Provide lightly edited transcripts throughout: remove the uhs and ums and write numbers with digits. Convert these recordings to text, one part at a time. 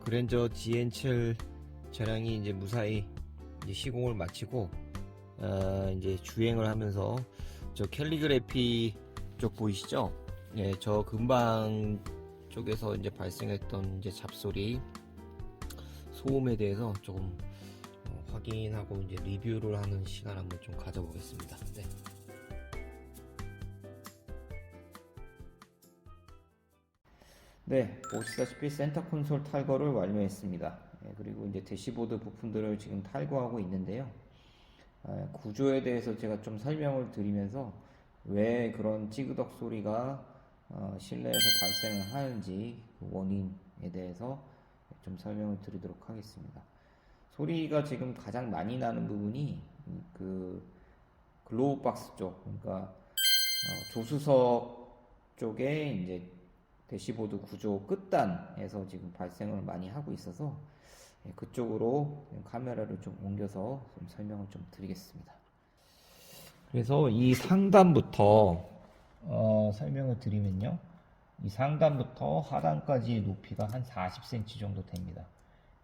그랜저 GN7 차량이 이제 무사히 이제 시공을 마치고 이제 주행을 하면서 저 캘리그래피 쪽 보이시죠? 예, 저 근방 쪽에서 이제 발생했던 이제 잡소리, 소음에 대해서 조금 확인하고 이제 리뷰를 하는 시간 한번 좀 가져보겠습니다. 네. 네, 보시다시피 센터 콘솔 탈거를 완료했습니다. 그리고 이제 대시보드 부품들을 지금 탈거하고 있는데요. 구조에 대해서 제가 좀 설명을 드리면서 왜 그런 찌그덕 소리가 실내에서 발생을 하는지 그 원인에 대해서 좀 설명을 드리도록 하겠습니다. 소리가 지금 가장 많이 나는 부분이 그 글로우 박스 쪽, 그러니까 조수석 쪽에 이제 대시보드 구조 끝단에서 지금 발생을 많이 하고 있어서 그쪽으로 카메라를 좀 옮겨서 좀 설명을 좀 드리겠습니다. 그래서 이 상단부터 설명을 드리면요, 이 상단부터 하단까지의 높이가 한 40cm 정도 됩니다.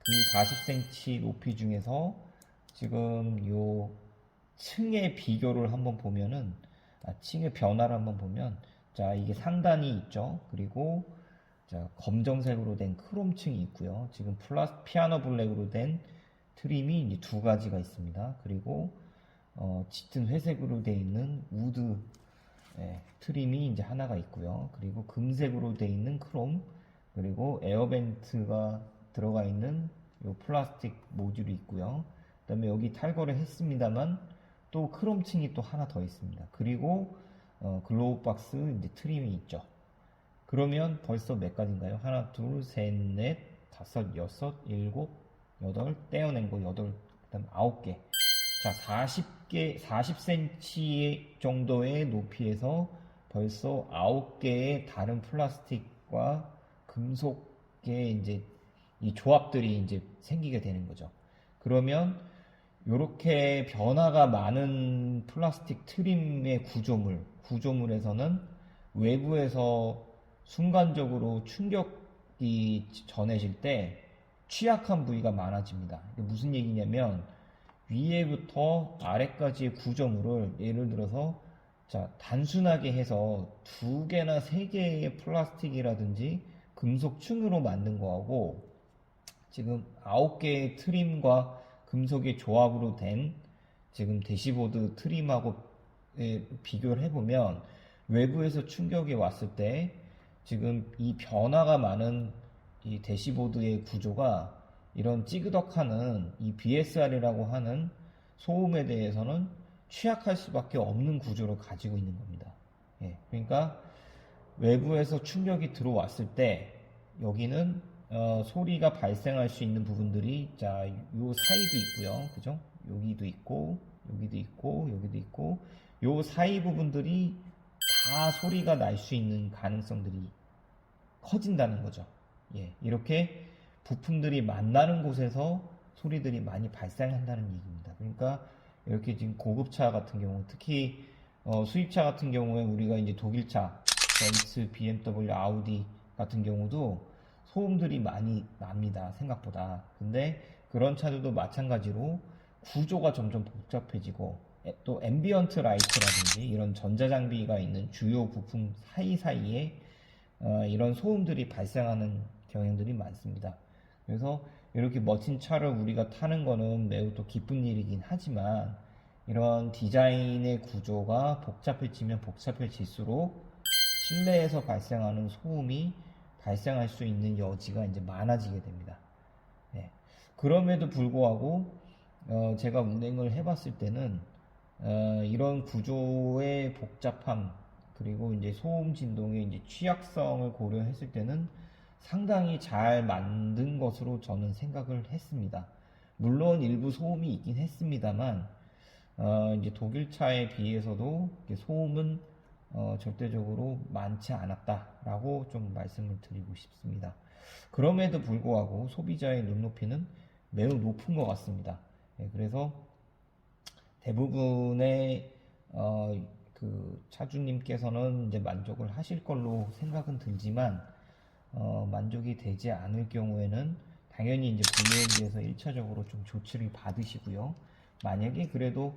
그 40cm 높이 중에서 지금 요 층의 비교를 한번 보면은, 층의 변화를 한번 보면, 자, 이게 상단이 있죠. 그리고 자, 검정색으로 된 크롬층이 있고요. 지금 피아노 블랙으로 된 트림이 이제 두 가지가 있습니다. 그리고 짙은 회색으로 되어 있는 우드 트림이 이제 하나가 있고요. 그리고 금색으로 되어 있는 크롬, 그리고 에어벤트가 들어가 있는 요 플라스틱 모듈이 있고요. 그 다음에 여기 탈거를 했습니다만 또 크롬층이 또 하나 더 있습니다. 그리고 글로우 박스 이제 트림이 있죠. 그러면 벌써 몇 가지인가요? 하나, 둘, 셋, 넷, 다섯, 여섯, 일곱, 여덟, 떼어낸 거 여덟, 그 다음 9개. 자, 40cm 정도의 높이에서 벌써 9개의 다른 플라스틱과 금속의 이제 이 조합들이 이제 생기게 되는 거죠. 그러면 이렇게 변화가 많은 플라스틱 트림의 구조물에서는 외부에서 순간적으로 충격이 전해질 때 취약한 부위가 많아집니다. 이게 무슨 얘기냐면 위에부터 아래까지의 구조물을 예를 들어서 자, 단순하게 해서 2개나 3개의 플라스틱이라든지 금속층으로 만든 거하고 지금 9개의 트림과 금속의 조합으로 된 지금 대시보드 트림하고 비교를 해보면 외부에서 충격이 왔을 때 지금 이 변화가 많은 이 대시보드의 구조가 이런 찌그덕하는 이 BSR이라고 하는 소음에 대해서는 취약할 수밖에 없는 구조를 가지고 있는 겁니다. 그러니까 외부에서 충격이 들어왔을 때 여기는 소리가 발생할 수 있는 부분들이 자, 요 사이도 있고요. 그죠? 여기도 있고, 여기도 있고, 여기도 있고, 요 사이 부분들이 다 소리가 날 수 있는 가능성들이 커진다는 거죠. 이렇게 부품들이 만나는 곳에서 소리들이 많이 발생한다는 얘기입니다. 그러니까 이렇게 지금 고급차 같은 경우, 특히 수입차 같은 경우에 우리가 이제 독일차, 벤츠, BMW, 아우디 같은 경우도 소음들이 많이 납니다. 생각보다. 근데 그런 차들도 마찬가지로 구조가 점점 복잡해지고 또 앰비언트 라이트라든지 이런 전자장비가 있는 주요 부품 사이사이에 이런 소음들이 발생하는 경향들이 많습니다. 그래서 이렇게 멋진 차를 우리가 타는 거는 매우 또 기쁜 일이긴 하지만 이런 디자인의 구조가 복잡해지면 복잡해질수록 실내에서 발생하는 소음이 발생할 수 있는 여지가 이제 많아지게 됩니다. 그럼에도 불구하고 제가 운행을 해봤을 때는 이런 구조의 복잡함 그리고 이제 소음 진동의 이제 취약성을 고려했을 때는 상당히 잘 만든 것으로 저는 생각을 했습니다. 물론 일부 소음이 있긴 했습니다만 이제 독일차에 비해서도 소음은 절대적으로 많지 않았다라고 좀 말씀을 드리고 싶습니다. 그럼에도 불구하고 소비자의 눈높이는 매우 높은 것 같습니다. 그래서 대부분의 그 차주님께서는 이제 만족을 하실 걸로 생각은 들지만 만족이 되지 않을 경우에는 당연히 이제 VND에서 1차적으로 좀 조치를 받으시고요. 만약에 그래도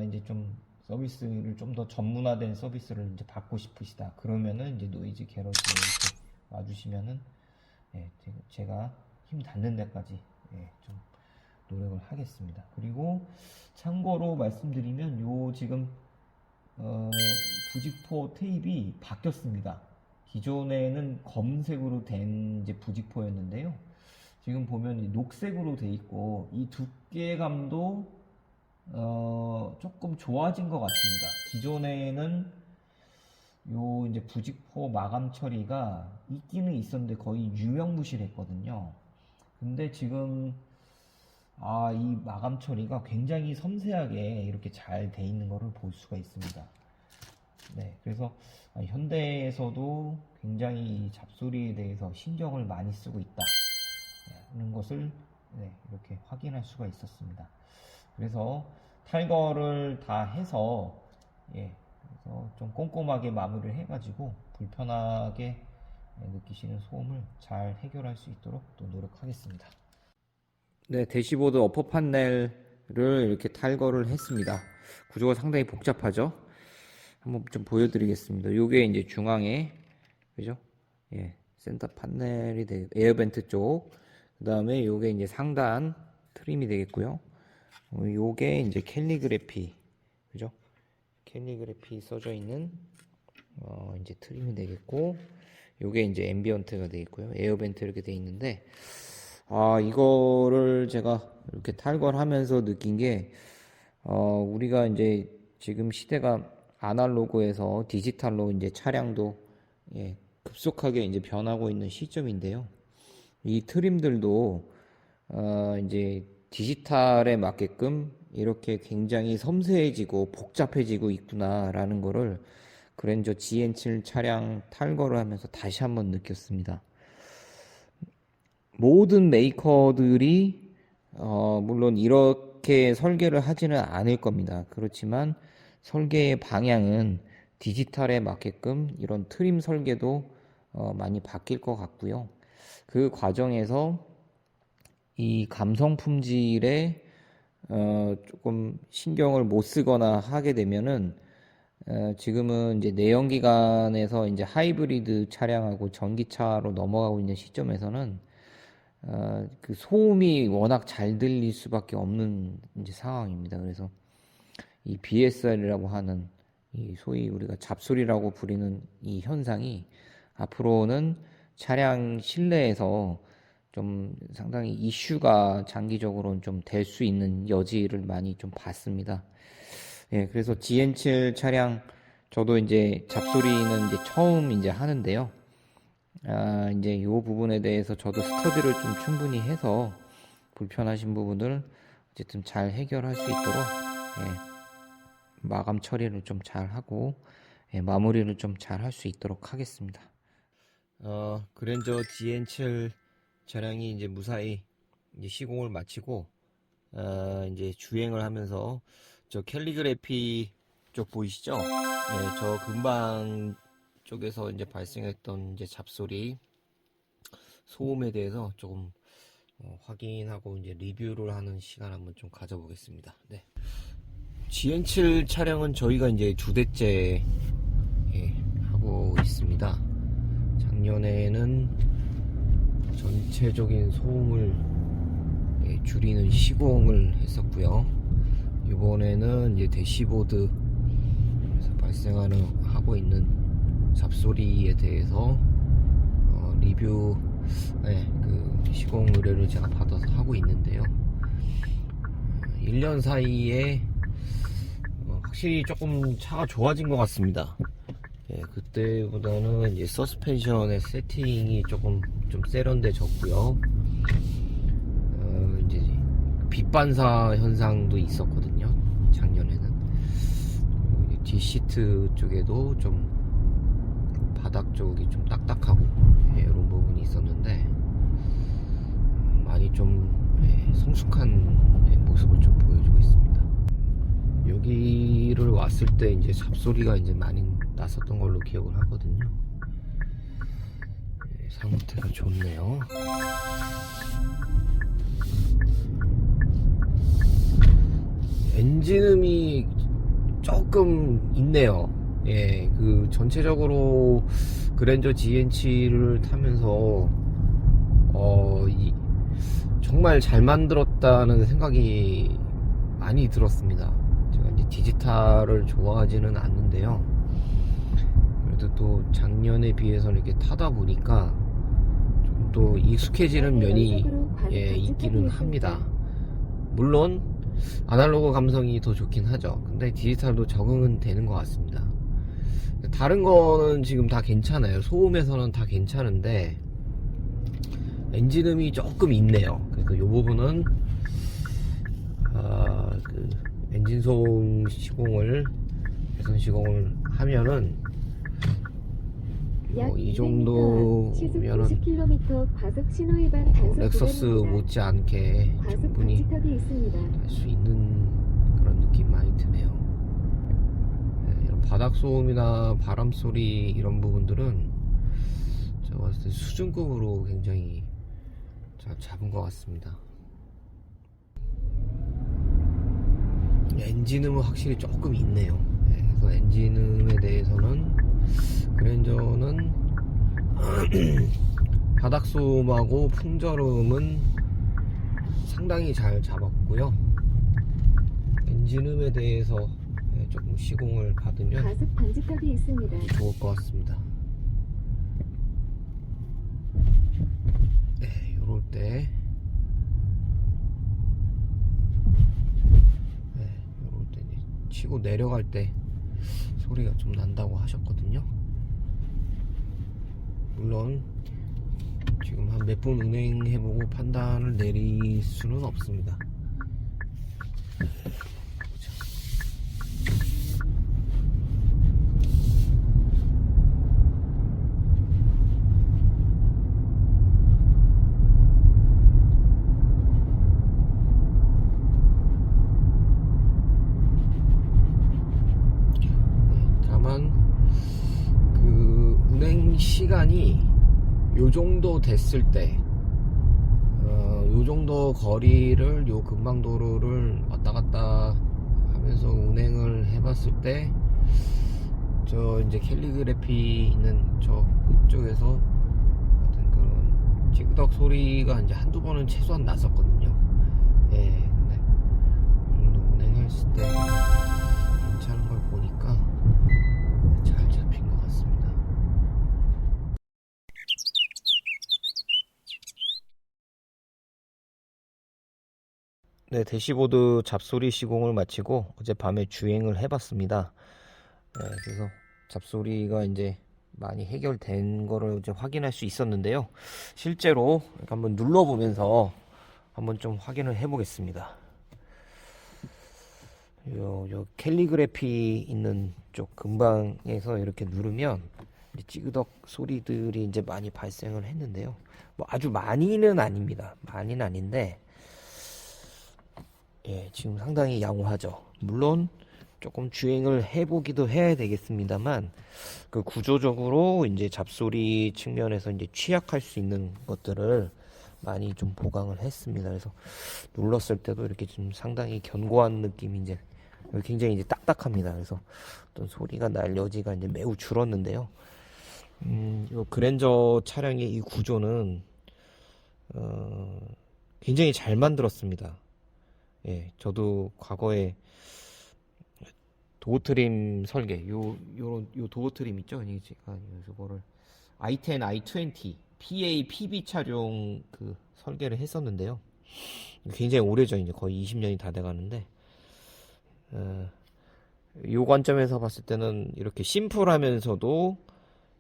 이제 좀 서비스를 좀 더 전문화된 서비스를 이제 받고 싶으시다. 그러면은 이제 노이즈 게러지에 이렇게 와주시면은 제가 힘 닿는 데까지 좀 노력을 하겠습니다. 그리고 참고로 말씀드리면 요 지금 부직포 테이프가 바뀌었습니다. 기존에는 검색으로 된 이제 부직포였는데요. 지금 보면 녹색으로 돼 있고 이 두께감도 조금 좋아진 것 같습니다. 기존에는 요 이제 부직포 마감 처리가 있기는 있었는데 거의 유명무실했거든요. 근데 지금 이 마감 처리가 굉장히 섬세하게 이렇게 잘 돼 있는 것을 볼 수가 있습니다. 네, 그래서 현대에서도 굉장히 이 잡소리에 대해서 신경을 많이 쓰고 있다 하는 것을 이렇게 확인할 수가 있었습니다. 그래서 탈거를 다 해서 그래서 좀 꼼꼼하게 마무리를 해가지고 불편하게 느끼시는 소음을 잘 해결할 수 있도록 또 노력하겠습니다. 네, 대시보드 어퍼 판넬을 이렇게 탈거를 했습니다. 구조가 상당히 복잡하죠. 한번 좀 보여드리겠습니다. 요게 이제 중앙에 그죠? 센터 판넬이 에어벤트 쪽. 그 다음에 요게 이제 상단 트림이 되겠고요. 요게 이제 캘리그래피 그죠? 캘리그래피 써져 있는 이제 트림이 되겠고, 요게 이제 앰비언트가 되겠고요. 에어벤트 이렇게 돼 있는데, 이거를 제가 이렇게 탈거를 하면서 느낀 게, 우리가 이제 지금 시대가 아날로그에서 디지털로 이제 차량도 급속하게 이제 변하고 있는 시점인데요. 이 트림들도 이제 디지털에 맞게끔 이렇게 굉장히 섬세해지고 복잡해지고 있구나라는 거를 그랜저 GN7 차량 탈거를 하면서 다시 한번 느꼈습니다. 모든 메이커들이 물론 이렇게 설계를 하지는 않을 겁니다. 그렇지만 설계의 방향은 디지털에 맞게끔 이런 트림 설계도 많이 바뀔 것 같고요. 그 과정에서 이 감성 품질에 조금 신경을 못 쓰거나 하게 되면은 지금은 이제 내연기관에서 이제 하이브리드 차량하고 전기차로 넘어가고 있는 시점에서는 그 소음이 워낙 잘 들릴 수밖에 없는 이제 상황입니다. 그래서 이 BSR이라고 하는 이 소위 우리가 잡소리라고 부리는 이 현상이 앞으로는 차량 실내에서 좀 상당히 이슈가 장기적으로는 좀 될 수 있는 여지를 많이 좀 봤습니다. 그래서 GN7 차량 저도 이제 잡소리는 이제 처음 이제 하는데요. 이제 이 부분에 대해서 저도 스터디를 좀 충분히 해서 불편하신 부분을 어쨌든 잘 해결할 수 있도록 마감 처리를 좀 잘 하고 마무리를 좀 잘 할 수 있도록 하겠습니다. 그랜저 GN7 차량이 이제 무사히 이제 시공을 마치고 이제 주행을 하면서 저 캘리그래피 쪽 보이시죠? 저 금방 쪽에서 이제 발생했던 이제 잡소리 소음에 대해서 조금 확인하고 이제 리뷰를 하는 시간 한번 좀 가져보겠습니다. GN7 차량은 저희가 이제 2대째 하고 있습니다. 작년에는 전체적인 소음을 줄이는 시공을 했었고요. 이번에는 이제 대시보드에서 하고 있는 잡소리에 대해서 리뷰 그 시공 의뢰를 제가 받아서 하고 있는데요. 1년 사이에 확실히 조금 차가 좋아진 것 같습니다. 그때보다는 이제 서스펜션의 세팅이 조금 좀 세련돼졌고요. 이제 빛 반사 현상도 있었거든요. 작년에는 뒷시트 쪽에도 좀 바닥 쪽이 좀 딱딱하고 이런 부분이 있었는데 많이 좀 성숙한 모습을 좀 보여주고 있습니다. 여기를 왔을 때 이제 잡소리가 이제 많이 났었던 걸로 기억을 하거든요. 상태가 좋네요. 엔진음이 조금 있네요. 예, 그 전체적으로 그랜저 GNC를 타면서 정말 잘 만들었다는 생각이 많이 들었습니다. 제가 이제 디지털을 좋아하지는 않는데요. 그래도 또 작년에 비해서 이렇게 타다 보니까 좀 또 익숙해지는 면이 있기는 합니다. 물론 아날로그 감성이 더 좋긴 하죠. 근데 디지털도 적응은 되는 것 같습니다. 다른 거는 지금 다 괜찮아요. 소음에서는 다 괜찮은데 엔진음이 조금 있네요. 그래서 이 부분은 그 엔진 소음 시공을 개선 시공을 하면은 이 정도면은 렉서스 못지않게 충분히 할 수 있는 그런 느낌 많이 드네요. 네, 이런 바닥 소음이나 바람 소리 이런 부분들은 제가 봤을 때 수준급으로 굉장히 잘 잡은 것 같습니다. 엔진음은 확실히 조금 있네요. 네, 그래서 엔진음에 대해서는 그랜저는 바닥 소음하고 풍절음은 상당히 잘 잡았고요. 엔진음에 대해서 조금 시공을 받으면 가속 방지턱이 있습니다. 좋을 것 같습니다. 네, 요럴 때 치고 내려갈 때 소리가 좀 난다고 하셨거든요. 물론 지금 한 몇 분 운행해보고 판단을 내릴 수는 없습니다. 다만 그 운행 시간이 요 정도 됐을 때, 요 정도 거리를 요 금방도로를 왔다 갔다 하면서 운행을 해봤을 때, 저 이제 캘리그래피 있는 저 끝쪽에서 어떤 그런 찌그덕 소리가 이제 한두 번은 최소한 났었거든요. 예, 근데 이 정도 운행했을 때 괜찮은 걸 보니까 잘 잡힌 것 같습니다. 네, 대시보드 잡소리 시공을 마치고 어젯밤에 주행을 해봤습니다. 네, 그래서 잡소리가 이제 많이 해결된 거를 이제 확인할 수 있었는데요. 실제로 이렇게 한번 눌러보면서 한번 좀 확인을 해보겠습니다. 요 캘리그래피 있는 쪽 근방에서 이렇게 누르면 이제 찌그덕 소리들이 이제 많이 발생을 했는데요. 뭐 아주 많이는 아닙니다. 많이는 아닌데, 예, 지금 상당히 양호하죠. 물론 조금 주행을 해보기도 해야 되겠습니다만, 그 구조적으로 이제 잡소리 측면에서 이제 취약할 수 있는 것들을 많이 좀 보강을 했습니다. 그래서 눌렀을 때도 이렇게 좀 상당히 견고한 느낌이 이제 굉장히 이제 딱딱합니다. 그래서 어떤 소리가 날 여지가 이제 매우 줄었는데요. 이 그랜저 차량의 이 구조는 굉장히 잘 만들었습니다. 예, 저도 과거에 도어 트림 설계, 요 도어 트림 있죠? 제가 이거를 i10, i20, PA, PB 차종 그 설계를 했었는데요. 굉장히 오래전, 이제 거의 20년이 다 돼가는데, 요 관점에서 봤을 때는 이렇게 심플하면서도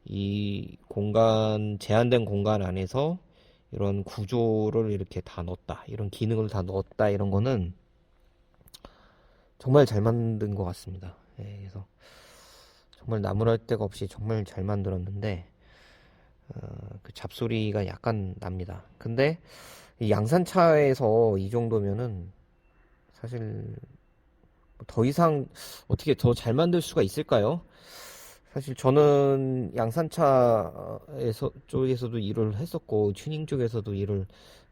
이 공간, 제한된 공간 안에서 이런 구조를 이렇게 다 넣었다, 이런 기능을 다 넣었다, 이런 거는 정말 잘 만든 것 같습니다. 예, 그래서 정말 나무랄 데가 없이 정말 잘 만들었는데, 그 잡소리가 약간 납니다. 근데 이 양산차에서 이 정도면은 사실 더 이상 어떻게 더 잘 만들 수가 있을까요? 사실 저는 양산차에서 쪽에서도 일을 했었고 튜닝 쪽에서도 일을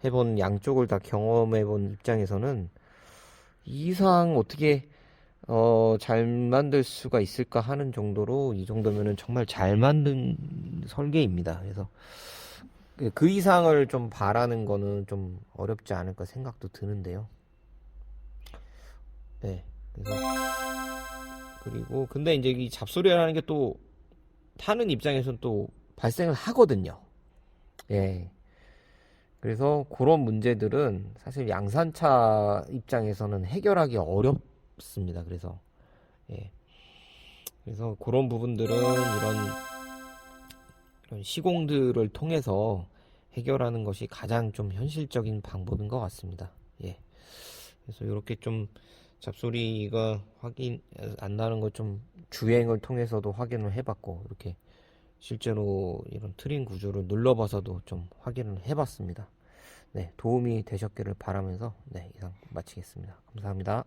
해본 양쪽을 다 경험해본 입장에서는 이 이상 어떻게 잘 만들 수가 있을까 하는 정도로 이 정도면은 정말 잘 만든 설계입니다. 그래서 그 이상을 좀 바라는 거는 좀 어렵지 않을까 생각도 드는데요. 네. 그래서 그리고 근데 이제 이 잡소리라는 게 또 타는 입장에서는 또 발생을 하거든요. 예. 그래서 그런 문제들은 사실 양산차 입장에서는 해결하기 어렵습니다. 그래서 예. 그래서 그런 부분들은 이런 시공들을 통해서 해결하는 것이 가장 좀 현실적인 방법인 것 같습니다. 예. 그래서 이렇게 좀 잡소리가 확인 안 나는 것 좀 주행을 통해서도 확인을 해봤고 이렇게 실제로 이런 트림 구조를 눌러봐서도 좀 확인을 해봤습니다. 네, 도움이 되셨기를 바라면서 네, 이상 마치겠습니다. 감사합니다.